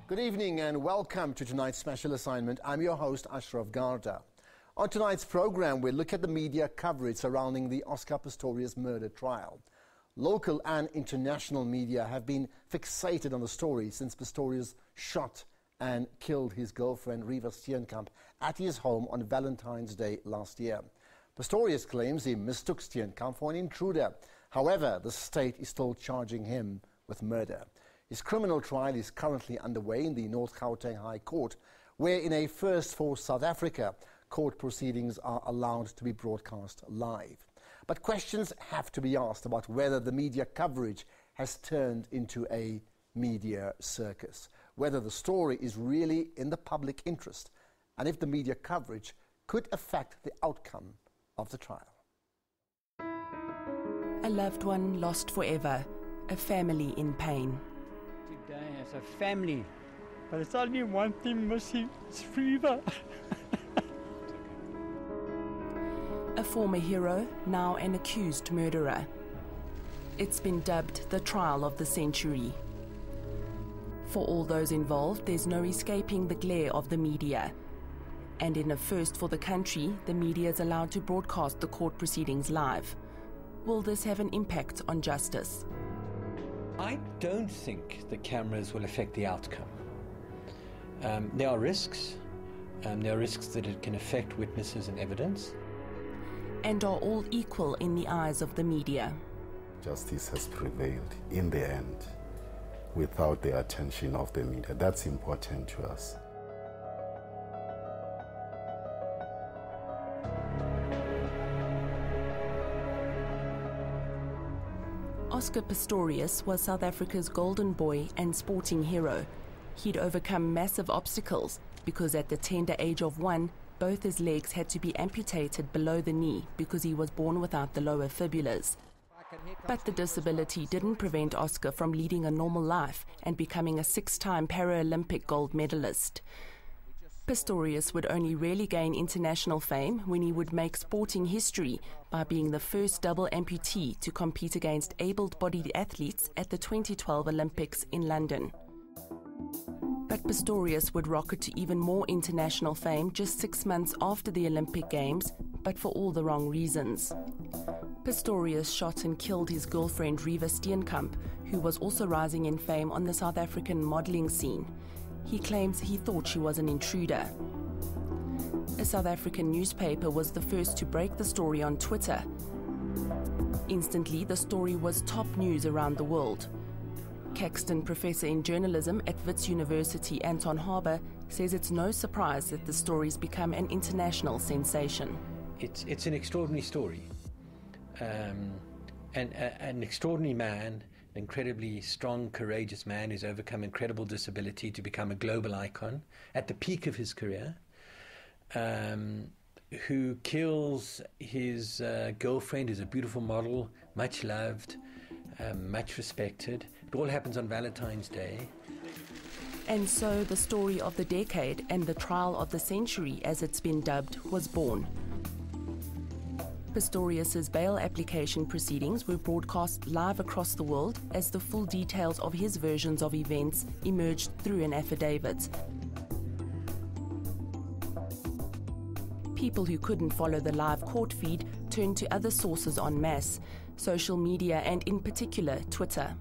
Good evening and welcome to tonight's special assignment. I'm your host, Ashraf Garda. On tonight's program, we'll look at the media coverage surrounding the Oscar Pistorius murder trial. Local and international media have been fixated on the story since Pistorius shot and killed his girlfriend Riva Steenkamp at his home on Valentine's Day last year. Pistorius claims he mistook Steenkamp for an intruder. However, the state is still charging him with murder. His criminal trial is currently underway in the North Gauteng High Court, where in a first for South Africa, court proceedings are allowed to be broadcast live. But questions have to be asked about whether the media coverage has turned into a media circus, whether the story is really in the public interest, and if the media coverage could affect the outcome of the trial. A loved one lost forever, a family in pain. Today as a family, but there's only one thing missing, it's Riva. A former hero, now an accused murderer. It's been dubbed the trial of the century. For all those involved, there's no escaping the glare of the media. And in a first for the country, the media is allowed to broadcast the court proceedings live. Will this have an impact on justice? I don't think the cameras will affect the outcome. There are risks. There are risks that it can affect witnesses and evidence. And are all equal in the eyes of the media? Justice has prevailed in the end without the attention of the media. That's important to us. Oscar Pistorius was South Africa's golden boy and sporting hero. He'd overcome massive obstacles because at the tender age of 1, both his legs had to be amputated below the knee because he was born without the lower fibulas. But the disability didn't prevent Oscar from leading a normal life and becoming a 6-time Paralympic gold medalist. Pistorius would only really gain international fame when he would make sporting history by being the first double amputee to compete against able-bodied athletes at the 2012 Olympics in London. But Pistorius would rocket to even more international fame just 6 months after the Olympic Games, but for all the wrong reasons. Pistorius shot and killed his girlfriend Riva Steenkamp, who was also rising in fame on the South African modelling scene. He claims he thought she was an intruder. A South African newspaper was the first to break the story on Twitter. Instantly, the story was top news around the world. Caxton professor in journalism at Wits University, Anton Harbour, says it's no surprise that the story's become an international sensation. It's an extraordinary story. An extraordinary man, an incredibly strong, courageous man who's overcome incredible disability to become a global icon at the peak of his career, who kills his girlfriend, who's a beautiful model, much loved, much respected. It all happens on Valentine's Day. And so the story of the decade and the trial of the century, as it's been dubbed, was born. Pistorius's bail application proceedings were broadcast live across the world as the full details of his versions of events emerged through an affidavit. People who couldn't follow the live court feed turned to other sources en masse, social media and in particular Twitter.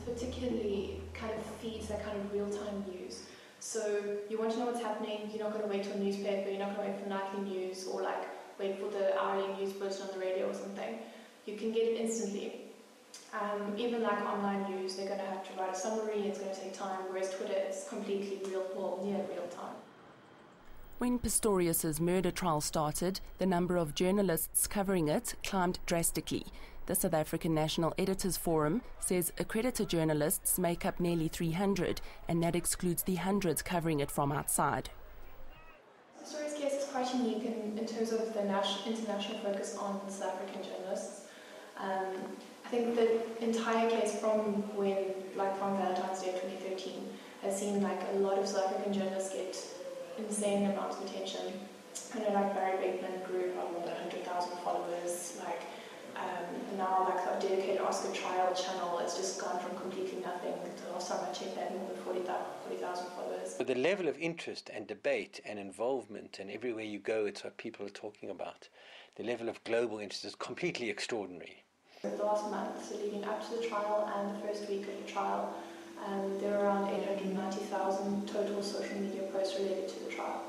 Particularly kind of feeds that kind of real-time news. So you want to know what's happening, you're not going to wait for a newspaper, you're not going to wait for nightly news or like wait for the hourly news bulletin on the radio or something. You can get it instantly. Even like online news, they're going to have to write a summary, it's going to take time, whereas Twitter, it's completely near real time. When Pistorius's murder trial started, the number of journalists covering it climbed drastically. The South African National Editors Forum says accredited journalists make up nearly 300, and that excludes the hundreds covering it from outside. Pistorius' case is quite unique in terms of the international focus on South African journalists. I think the entire case from Valentine's Day 2013 has seen like a lot of South African journalists get insane amounts of attention. I know like Barry Bateman grew from more than 100,000 followers, like And now, like our dedicated Oscar trial channel, it's just gone from completely nothing to last time I checked, they had more than 40,000 followers. But the level of interest and debate and involvement, and everywhere you go, it's what people are talking about. The level of global interest is completely extraordinary. The last month, so leading up to the trial and the first week of the trial, there were around 890,000 total social media posts related to the trial.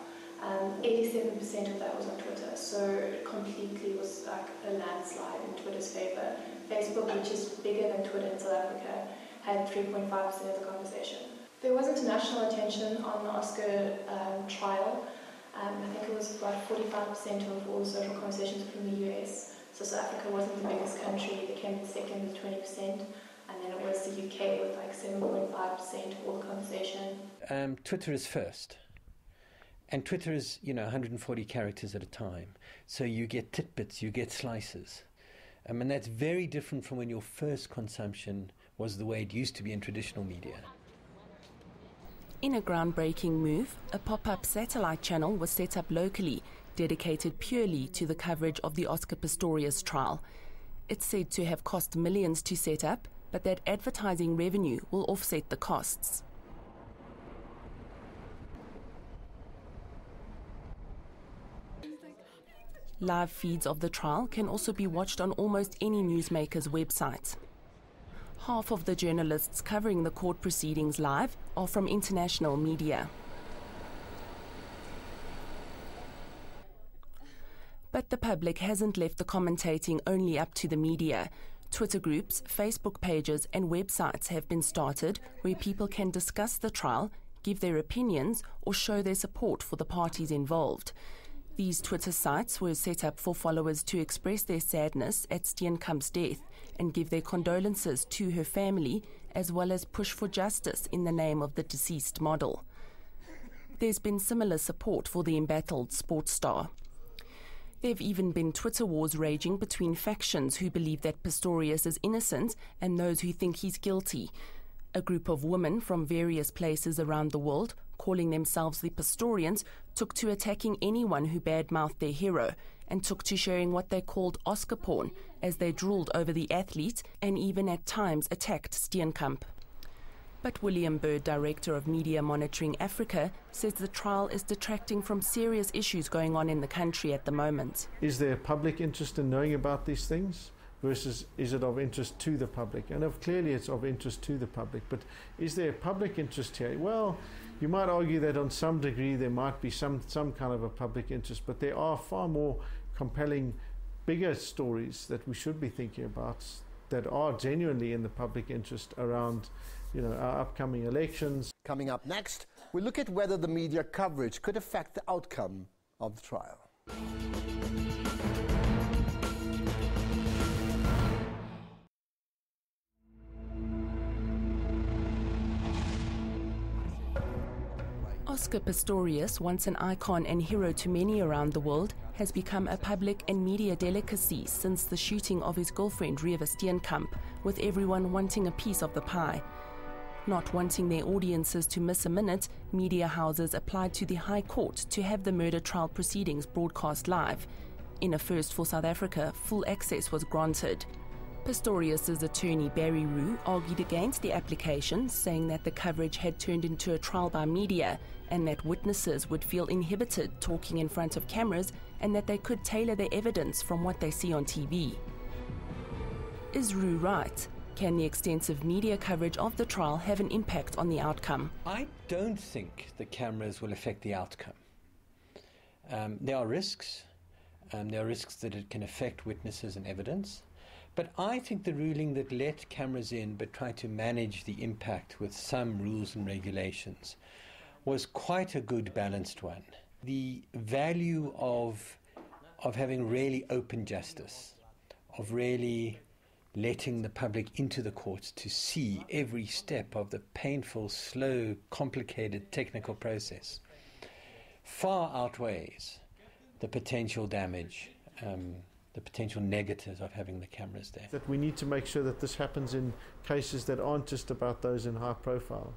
87% of that was on Twitter, so it completely was like a landslide in Twitter's favour. Facebook, which is bigger than Twitter in South Africa, had 3.5% of the conversation. There was international attention on the Oscar trial. I think it was about 45% of all social conversations from the US. So South Africa wasn't the biggest country, they came second with 20%, and then it was the UK with like 7.5% of all the conversation. Twitter is first. And Twitter is, 140 characters at a time. So you get tidbits, you get slices. And that's very different from when your first consumption was the way it used to be in traditional media. In a groundbreaking move, a pop-up satellite channel was set up locally, dedicated purely to the coverage of the Oscar Pistorius trial. It's said to have cost millions to set up, but that advertising revenue will offset the costs. Live feeds of the trial can also be watched on almost any newsmaker's website. Half of the journalists covering the court proceedings live are from international media. But the public hasn't left the commentating only up to the media. Twitter groups, Facebook pages and websites have been started where people can discuss the trial, give their opinions or show their support for the parties involved. These Twitter sites were set up for followers to express their sadness at Steenkamp's death and give their condolences to her family, as well as push for justice in the name of the deceased model. There's been similar support for the embattled sports star. There have even been Twitter wars raging between factions who believe that Pistorius is innocent and those who think he's guilty. A group of women from various places around the world, calling themselves the Pistorians, took to attacking anyone who badmouthed their hero and took to sharing what they called Oscar porn as they drooled over the athlete and even at times attacked Steenkamp. But William Bird, Director of Media Monitoring Africa, says the trial is detracting from serious issues going on in the country at the moment. Is there public interest in knowing about these things? Versus is it of interest to the public? And clearly it's of interest to the public, but is there a public interest here? Well, you might argue that on some degree there might be some kind of a public interest, but there are far more compelling, bigger stories that we should be thinking about that are genuinely in the public interest around our upcoming elections. Coming up next, we look at whether the media coverage could affect the outcome of the trial. Oscar Pistorius, once an icon and hero to many around the world, has become a public and media delicacy since the shooting of his girlfriend Reeva Steenkamp, with everyone wanting a piece of the pie. Not wanting their audiences to miss a minute, media houses applied to the High Court to have the murder trial proceedings broadcast live. In a first for South Africa, full access was granted. Pistorius' attorney Barry Rue argued against the application, saying that the coverage had turned into a trial by media and that witnesses would feel inhibited talking in front of cameras and that they could tailor their evidence from what they see on TV. Is Rue right? Can the extensive media coverage of the trial have an impact on the outcome? I don't think the cameras will affect the outcome. There are risks. There are risks that it can affect witnesses and evidence. But I think the ruling that let cameras in but tried to manage the impact with some rules and regulations was quite a good balanced one. The value of having really open justice, of really letting the public into the courts to see every step of the painful, slow, complicated technical process far outweighs the potential damage, the potential negatives of having the cameras there. That we need to make sure that this happens in cases that aren't just about those in high profile.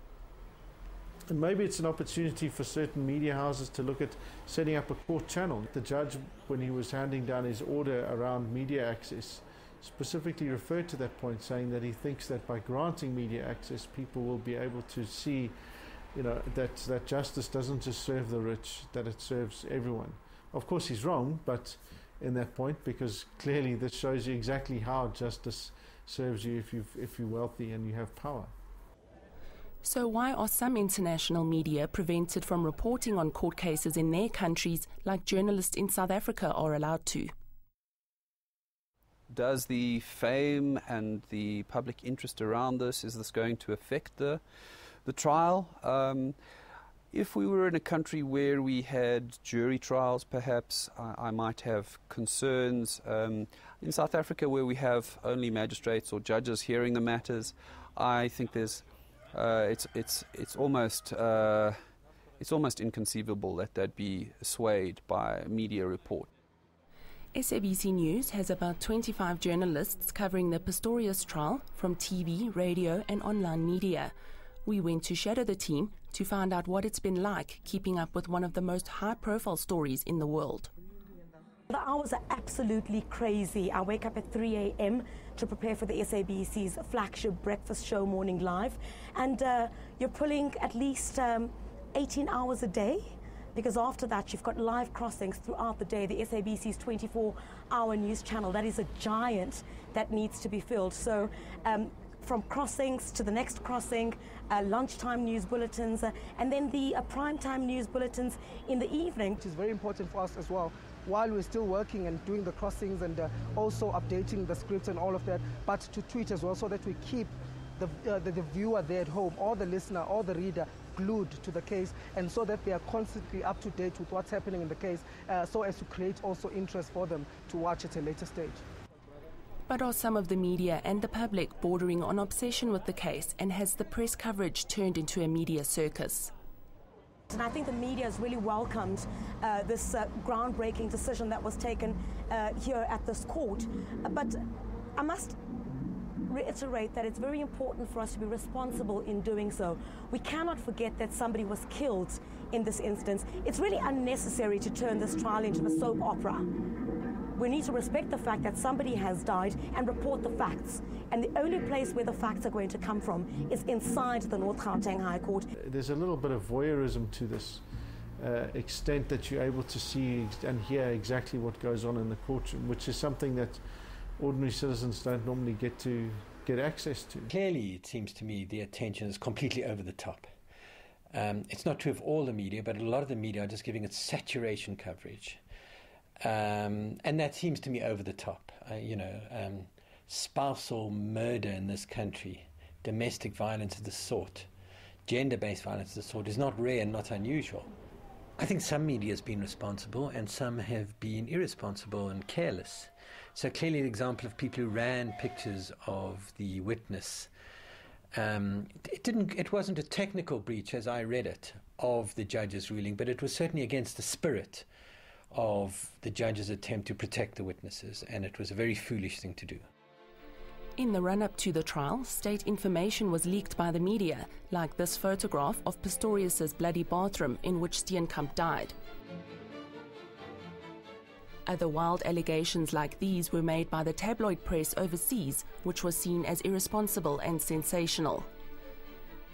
And maybe it's an opportunity for certain media houses to look at setting up a court channel. The judge, when he was handing down his order around media access, specifically referred to that point, saying that he thinks that by granting media access, people will be able to see, that justice doesn't just serve the rich, that it serves everyone. Of course, he's wrong, but in that point, because clearly this shows you exactly how justice serves you if you're wealthy and you have power. So why are some international media prevented from reporting on court cases in their countries like journalists in South Africa are allowed to? Does the fame and the public interest around this, is this going to affect the trial? If we were in a country where we had jury trials, perhaps I might have concerns. In South Africa, where we have only magistrates or judges hearing the matters, I think there's it's almost inconceivable that they'd be swayed by media report. SABC News has about 25 journalists covering the Pistorius trial from TV, radio and online media. We went to shadow the team to find out what it's been like keeping up with one of the most high-profile stories in the world. The hours are absolutely crazy. I wake up at 3 a.m. to prepare for the SABC's flagship breakfast show, Morning Live. And you're pulling at least 18 hours a day, because after that you've got live crossings throughout the day. The SABC's 24-hour news channel, that is a giant that needs to be filled. So from crossings to the next crossing, lunchtime news bulletins, and then the primetime news bulletins in the evening. Which is very important for us as well, while we're still working and doing the crossings and also updating the scripts and all of that, but to tweet as well, so that we keep the viewer there at home, or the listener or the reader, glued to the case, and so that they are constantly up to date with what's happening in the case, so as to create also interest for them to watch at a later stage. But are some of the media and the public bordering on obsession with the case, and has the press coverage turned into a media circus? And I think the media has really welcomed this groundbreaking decision that was taken here at this court. But I must reiterate that it's very important for us to be responsible in doing so. We cannot forget that somebody was killed in this instance. It's really unnecessary to turn this trial into a soap opera. We need to respect the fact that somebody has died and report the facts. And the only place where the facts are going to come from is inside the North Gauteng High Court. There's a little bit of voyeurism to this extent that you're able to see and hear exactly what goes on in the courtroom, which is something that ordinary citizens don't normally get access to. Clearly, it seems to me the attention is completely over the top. It's not true of all the media, but a lot of the media are just giving it saturation coverage. And that seems to me over the top. Spousal murder in this country, domestic violence of the sort, gender-based violence of the sort is not rare and not unusual. I think some media has been responsible and some have been irresponsible and careless. So clearly an example of people who ran pictures of the witness. It wasn't a technical breach, as I read it, of the judge's ruling, but it was certainly against the spirit of the judge's attempt to protect the witnesses, and it was a very foolish thing to do. In the run-up to the trial, state information was leaked by the media, like this photograph of Pistorius' bloody bathroom in which Steenkamp died. Other wild allegations like these were made by the tabloid press overseas, which was seen as irresponsible and sensational.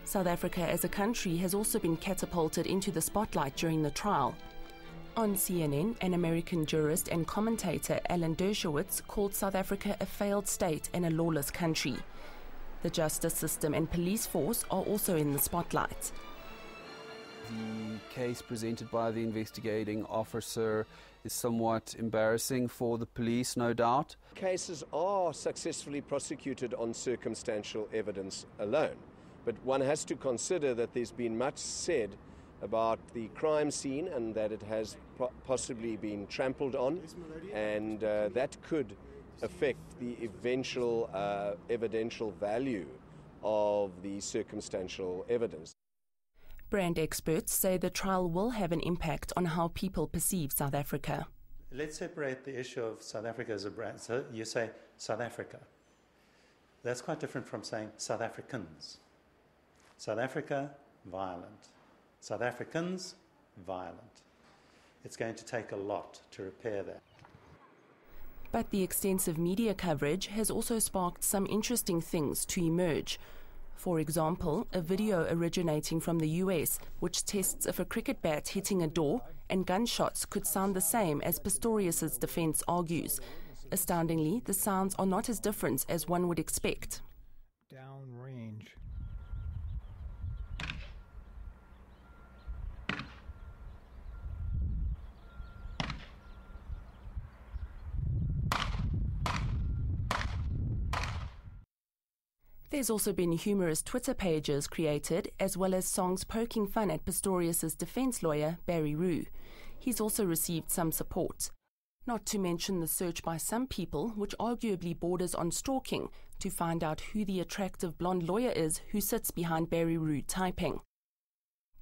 South Africa as a country has also been catapulted into the spotlight during the trial. On CNN, an American jurist and commentator, Alan Dershowitz, called South Africa a failed state and a lawless country. The justice system and police force are also in the spotlight. The case presented by the investigating officer is somewhat embarrassing for the police, no doubt. Cases are successfully prosecuted on circumstantial evidence alone, but one has to consider that there's been much said about the crime scene and that it has possibly been trampled on, and that could affect the eventual evidential value of the circumstantial evidence. Brand experts say the trial will have an impact on how people perceive South Africa. Let's separate the issue of South Africa as a brand. So you say South Africa. That's quite different from saying South Africans. South Africa, violent. South Africans, violent. It's going to take a lot to repair that. But the extensive media coverage has also sparked some interesting things to emerge. For example, a video originating from the US which tests if a cricket bat hitting a door and gunshots could sound the same as Pistorius's defense argues. Astoundingly, the sounds are not as different as one would expect. Downrange. There's also been humorous Twitter pages created, as well as songs poking fun at Pistorius's defense lawyer, Barry Rue. He's also received some support. Not to mention the search by some people, which arguably borders on stalking, to find out who the attractive blonde lawyer is who sits behind Barry Rue typing.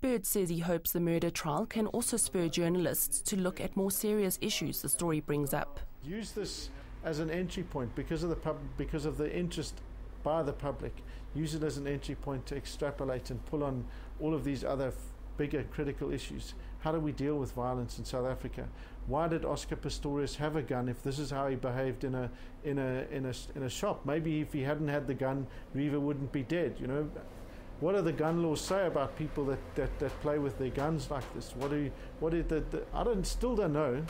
Bird says he hopes the murder trial can also spur journalists to look at more serious issues the story brings up. Use this as an entry point because of the interest by the public. Use it as an entry point to extrapolate and pull on all of these other bigger critical issues. How do we deal with violence in South Africa? Why did Oscar Pistorius have a gun if this is how he behaved in a shop? Maybe if he hadn't had the gun, Reeva wouldn't be dead. You know, what do the gun laws say about people that play with their guns like this? Still don't know.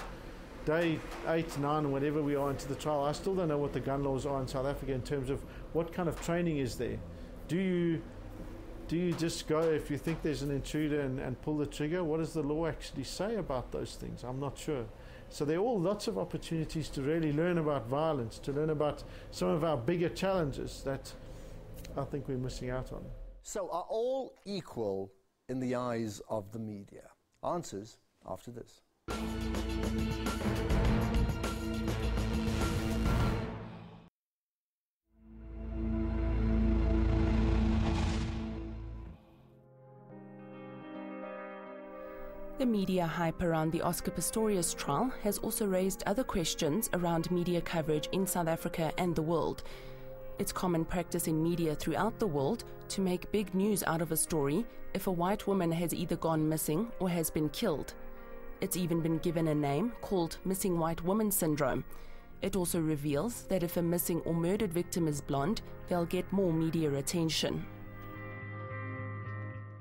Day 8, 9, whatever we are into the trial, I still don't know what the gun laws are in South Africa in terms of what kind of training is there. Do you just go if you think there's an intruder and pull the trigger? What does the law actually say about those things? I'm not sure. So there are all lots of opportunities to really learn about violence, to learn about some of our bigger challenges that I think we're missing out on. So are all equal in the eyes of the media? Answers after this. The media hype around the Oscar Pistorius trial has also raised other questions around media coverage in South Africa and the world. It's common practice in media throughout the world to make big news out of a story if a white woman has either gone missing or has been killed. It's even been given a name called missing white woman syndrome. It also reveals that if a missing or murdered victim is blonde, they'll get more media attention.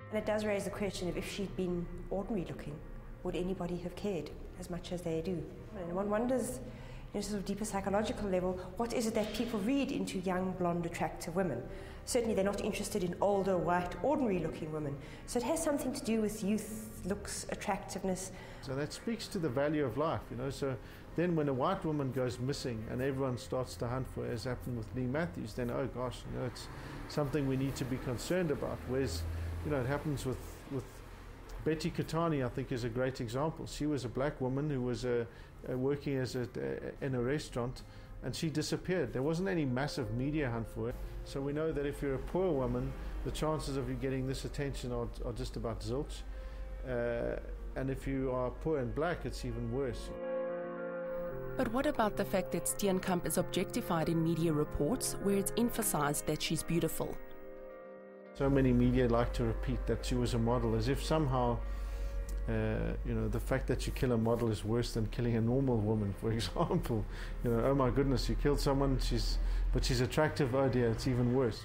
And it does raise the question of if she'd been ordinary looking, would anybody have cared as much as they do? And one wonders, in a sort of deeper psychological level, what is it that people read into young, blonde, attractive women? Certainly they're not interested in older, white, ordinary looking women. So it has something to do with youth, looks, attractiveness. So that speaks to the value of life, you know. So then when a white woman goes missing and everyone starts to hunt for her, as happened with Lee Matthews, then, oh gosh, you know, it's something we need to be concerned about. Whereas, you know, it happens with Betty Katani, I think, is a great example. She was a black woman who was working in a restaurant, and she disappeared. There wasn't any massive media hunt for her. So we know that if you're a poor woman, the chances of you getting this attention are just about zilch. And if you are poor and black, it's even worse. But what about the fact that Steenkamp is objectified in media reports where it's emphasized that she's beautiful? So many media like to repeat that she was a model, as if somehow, you know, the fact that you kill a model is worse than killing a normal woman, for example. You know, oh my goodness, you killed someone, but she's attractive, oh dear, it's even worse.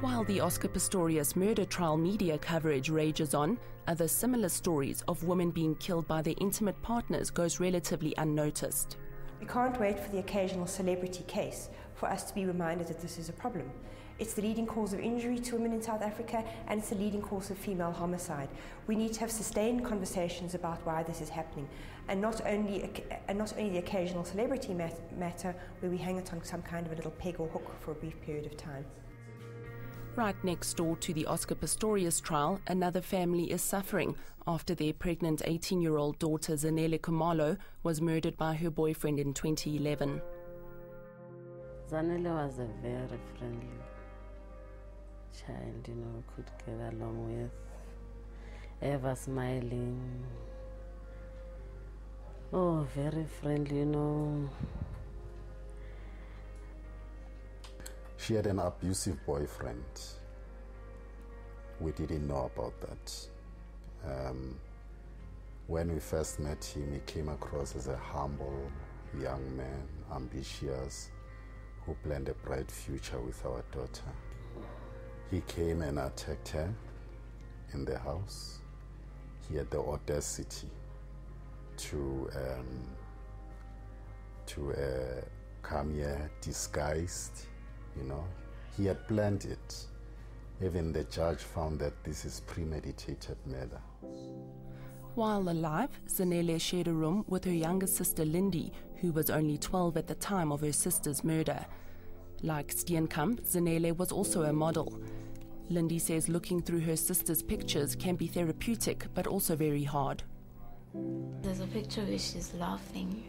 While the Oscar Pistorius murder trial media coverage rages on, other similar stories of women being killed by their intimate partners goes relatively unnoticed. We can't wait for the occasional celebrity case for us to be reminded that this is a problem. It's the leading cause of injury to women in South Africa, and it's the leading cause of female homicide. We need to have sustained conversations about why this is happening, and not only the occasional celebrity matter where we hang it on some kind of a little peg or hook for a brief period of time. Right next door to the Oscar Pistorius trial, another family is suffering after their pregnant 18-year-old daughter Zanele Kumalo was murdered by her boyfriend in 2011. Zanele was a very friendly child, you know, could get along with, ever smiling. Oh, very friendly, you know. She had an abusive boyfriend. We didn't know about that. When we first met him, he came across as a humble young man, ambitious, who planned a bright future with our daughter. He came and attacked her in the house. He had the audacity to come here disguised, you know. He had planned it. Even the judge found that this is premeditated murder. While alive, Zanele shared a room with her younger sister Lindy, who was only 12 at the time of her sister's murder. Like Steenkamp, Zanele was also a model. Lindy says looking through her sister's pictures can be therapeutic, but also very hard. There's a picture where she's laughing.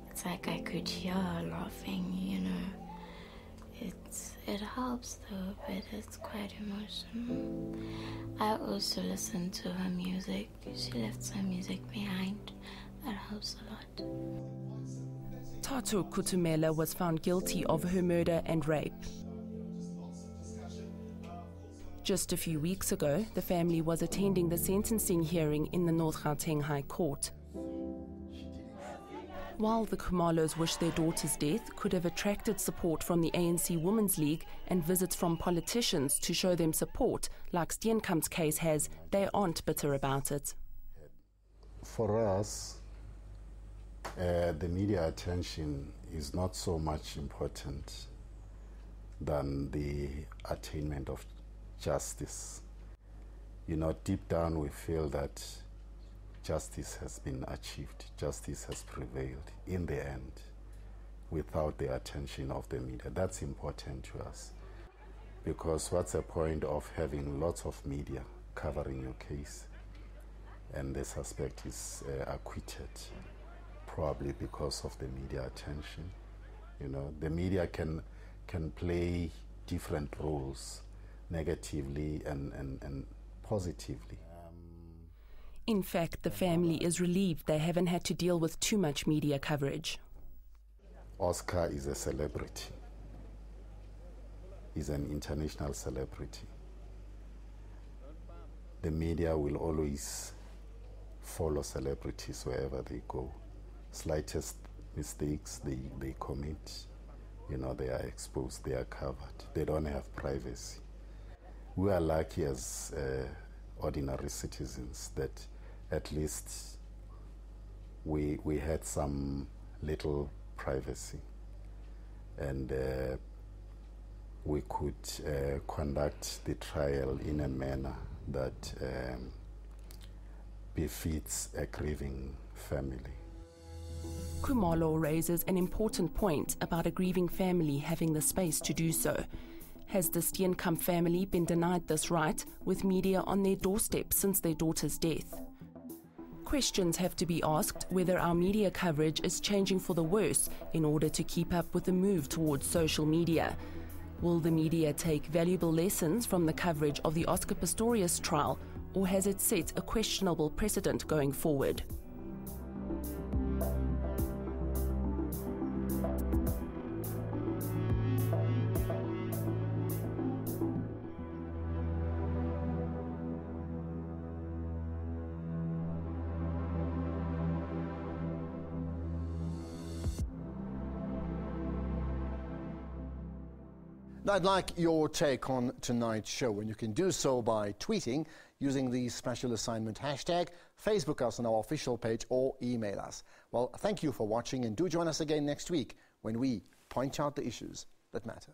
It's like I could hear her laughing, you know. It helps though, but it's quite emotional. I also listen to her music. She left some music behind. That helps a lot. Tatu Kutumela was found guilty of her murder and rape. Just a few weeks ago, the family was attending the sentencing hearing in the North Gauteng High Court. While the Khumalos wish their daughter's death could have attracted support from the ANC Women's League and visits from politicians to show them support, like Steenkamp's case has, they aren't bitter about it. For us, the media attention is not so much important than the attainment of justice. You know, deep down we feel that justice has been achieved, justice has prevailed in the end without the attention of the media. That's important to us, because what's the point of having lots of media covering your case and the suspect is acquitted, probably because of the media attention? You know, the media can play different roles, negatively and positively. In fact, the family is relieved they haven't had to deal with too much media coverage. Oscar is a celebrity. He's an international celebrity. The media will always follow celebrities wherever they go. Slightest mistakes they commit, you know, they are exposed, they are covered. They don't have privacy. We are lucky as ordinary citizens that at least we had some little privacy, and we could conduct the trial in a manner that befits a grieving family. Khumalo raises an important point about a grieving family having the space to do so. Has the Steenkamp family been denied this right, with media on their doorstep since their daughter's death? Questions have to be asked whether our media coverage is changing for the worse in order to keep up with the move towards social media. Will the media take valuable lessons from the coverage of the Oscar Pistorius trial, or has it set a questionable precedent going forward? Now, I'd like your take on tonight's show, and you can do so by tweeting using the special assignment hashtag, Facebook us on our official page, or email us. Well, thank you for watching, and do join us again next week when we point out the issues that matter.